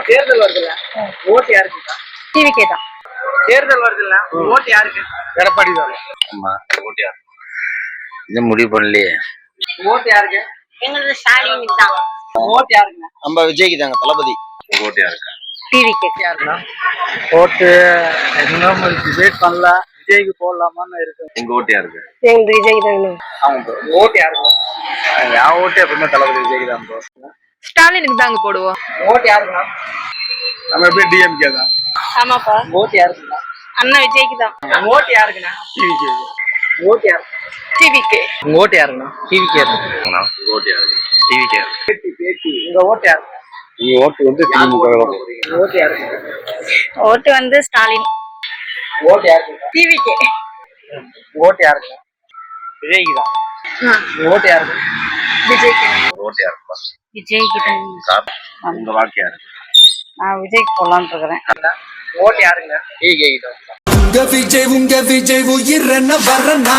தேர்தல் வருதுல்ல, ஓட்டு யாருக்கு? டிவிக்கே தான். தேர்தல் வருதுல்ல, ஓட்டு யாருக்கு? எடப்பாடி தான். ஆமா, ஓட்டு யாருக்கு? இது முடிவு பண்ணலையே. ஓட்டு யாருக்கு? எங்களுக்கு ஸ்டாலினுக்கு தான். ஓட்டு யாருக்குண்ணா? நம்ம விஜய்க்கு தாங்க, தளபதி. ஓட்டு யாருக்கு? டிவிக்கே. யாருக்குண்ணா? ஓட்டு இன்னும் டிபேட் பண்ணல, விஜய்க்கு போடலாமான்னு இருக்கு. எங்க ஓட்டு யாருக்கு? எங்களுக்கு விஜய் தான். அவங்க ஓட்டு யாருக்கு? என் ஓட்டு எப்பவுமே தளபதி விஜய்க்கு தான் ப்ரோ. ஸ்டாலினுக்கு தாங்க போடுவோம். ஓட்டு யாருக்குண்ணா? நம்ம எப்படி டிஎம்கே தான். ஆமாப்பா. ஓட்டு யாருக்குண்ணா? அண்ணா விஜய்க்கு தான். ஓட்டு யாருக்குண்ணா? டிவிகே. ஓட்டு யாருக்கு? டிவிக்கே. உங்க ஓட்டு யாருக்குண்ணா? டிவிகே தான். ஓட்டு யாருக்கு? டிவிக்கே. பேட்டி. உங்க ஓட்டு யாருக்கு? நீ ஓட்டு வந்து திமுக. ஓட்டு யாருக்கு? ஓட்டு வந்து ஸ்டாலின். ஓட்டு யாருக்கு? டிவிக்கே. ஓட்டு யாருக்கு? விஜய்க்கு தான். ஓட்டு யாருக்கு? விஜய்க்கு. ஓட்டு யாருப்பா? விஜய்க்கு தான். உங்க வாக்கு யாருக்கு? நான் விஜய்க்கு போடலான்னு இருக்கிறேன். ஓட்டு யாருங்க? டிவிகே தான். உங்க விஜய் உயிர் என்ன வரனா